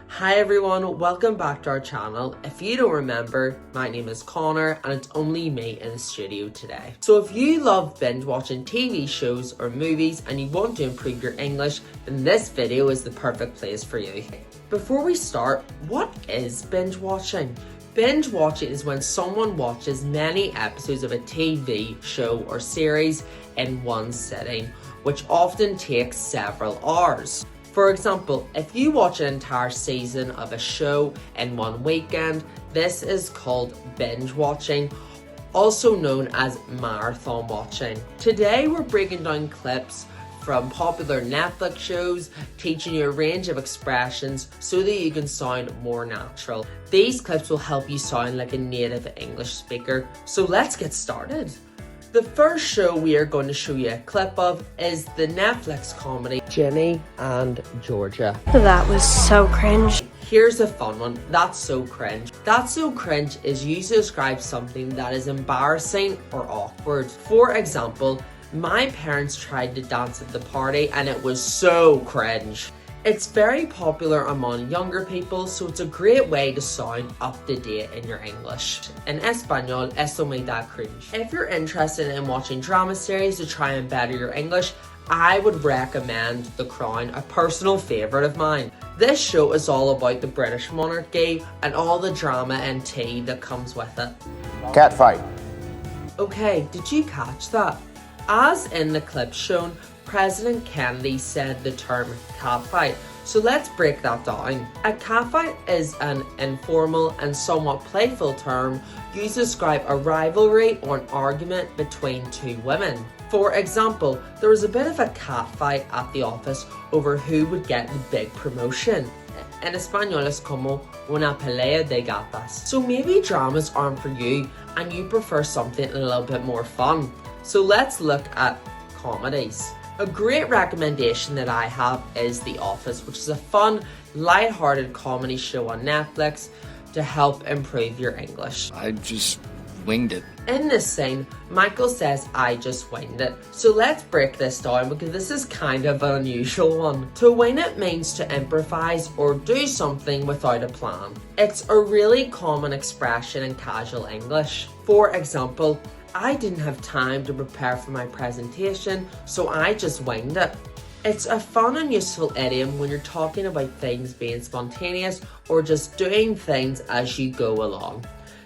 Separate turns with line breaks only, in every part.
Hi everyone, welcome back to our channel. If you don't remember, my name is Connor and it's only me in the studio today. So if you love binge watching TV shows or movies and you want to improve your English, then this video is the perfect place for you. Before we start, what is binge watching? Binge watching is when someone watches many episodes of a TV show or series in one sitting, which often takes several hours. For example, if you watch an entire season of a show in one weekend, this is called binge watching, also known as marathon watching. Today we're breaking down clips from popular Netflix shows, teaching you a range of expressions so that you can sound more natural. These clips will help you sound like a native English speaker, so let's get started. The first show we are going to show you a clip of is the Netflix comedy Ginny and Georgia.
That was so cringe.
Here's a fun one. That's so cringe. That's so cringe is used to describe something that is embarrassing or awkward. For example, my parents tried to dance at the party and it was so cringe. It's very popular among younger people, so it's a great way to sound up to date in your English. In Espanol, eso me da cringe. If you're interested in watching drama series to try and better your English, I would recommend The Crown, a personal favourite of mine. This show is all about the British monarchy and all the drama and tea that comes with it.
Cat fight.
Okay, did you catch that? As in the clip shown, President Kennedy said the term catfight. So let's break that down. A catfight is an informal and somewhat playful term used to describe a rivalry or an argument between two women. For example, there was a bit of a catfight at the office over who would get the big promotion. En español es como una pelea de gatas. So maybe dramas aren't for you and you prefer something a little bit more fun. So let's look at comedies. A great recommendation that I have is The Office, which is a fun, light-hearted comedy show on Netflix to help improve your English.
I just winged it.
In this scene, Michael says, I just winged it. So let's break this down because this is kind of an unusual one. To wing it means to improvise or do something without a plan. It's a really common expression in casual English. For example, I didn't have time to prepare for my presentation, so I just winged it. It's a fun and useful idiom when you're talking about things being spontaneous or just doing things as you go along.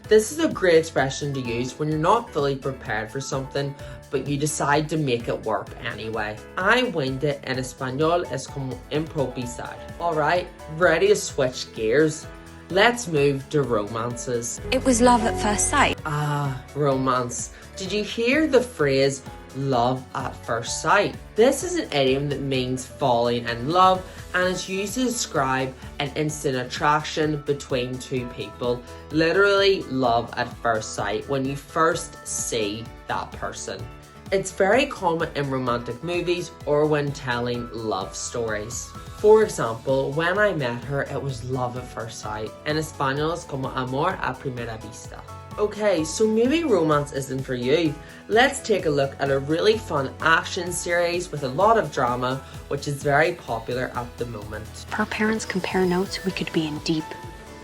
This is a great expression to use when you're not fully prepared for something, but you decide to make it work anyway. I winged it in español es como improvisar. Alright, ready to switch gears? Let's move to romances.
It was love at first sight.
Ah, romance. Did you hear the phrase love at first sight? This is an idiom that means falling in love and is used to describe an instant attraction between two people. Literally love at first sight, when you first see that person. It's very common in romantic movies or when telling love stories. For example, when I met her, it was love at first sight. En español es como amor a primera vista. Okay, so maybe romance isn't for you. Let's take a look at a really fun action series with a lot of drama, which is very popular at the moment.
If our parents compare notes, we could be in deep,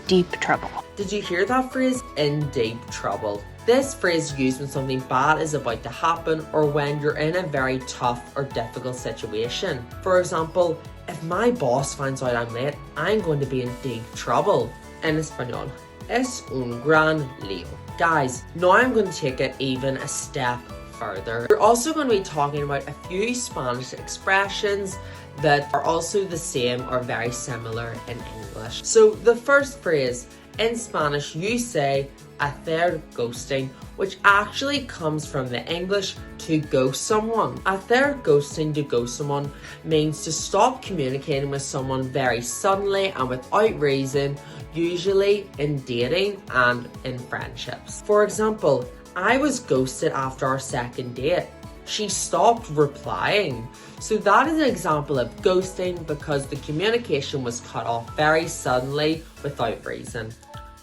deep trouble.
Did you hear that phrase? In deep trouble. This phrase is used when something bad is about to happen or when you're in a very tough or difficult situation. For example, if my boss finds out I'm late, I'm going to be in deep trouble. En español, es un gran lío. Guys, now I'm going to take it even a step further. We're also going to be talking about a few Spanish expressions that are also the same or very similar in English. So the first phrase, in Spanish you say hacer ghosting, which actually comes from the English to ghost someone. Hacer ghosting, to ghost someone, means to stop communicating with someone very suddenly and without reason, usually in dating and in friendships. For example, I was ghosted after our second date. She stopped replying. So that is an example of ghosting because the communication was cut off very suddenly without reason.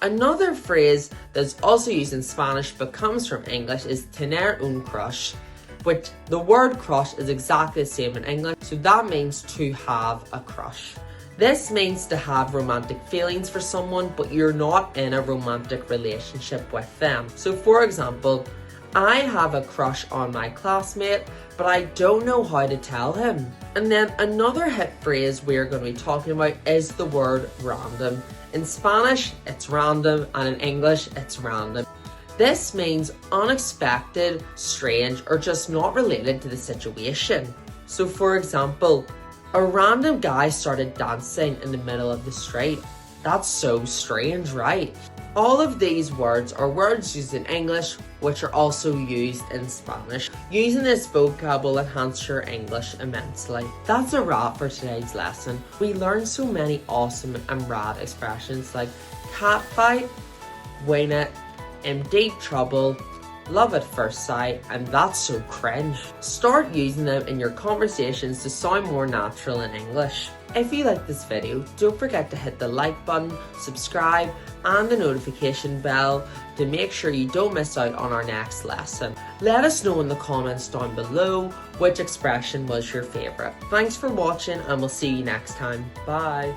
Another phrase that's also used in Spanish but comes from English is tener un crush, which the word crush is exactly the same in English, so that means to have a crush. This means to have romantic feelings for someone, but you're not in a romantic relationship with them. So for example, I have a crush on my classmate, but I don't know how to tell him. And then another hit phrase we're going to be talking about is the word random. In Spanish, it's random, and in English, it's random. This means unexpected, strange, or just not related to the situation. So for example, a random guy started dancing in the middle of the street. That's so strange, right? All of these words are words used in English, which are also used in Spanish. Using this vocab will enhance your English immensely. That's a wrap for today's lesson. We learned so many awesome and rad expressions like catfight, wing it, in deep trouble, love at first sight, and that's so cringe. Start using them in your conversations to sound more natural in English. If you like this video, don't forget to hit the like button, subscribe, and the notification bell to make sure you don't miss out on our next lesson. Let us know in the comments down below which expression was your favourite. Thanks for watching, and we'll see you next time. Bye.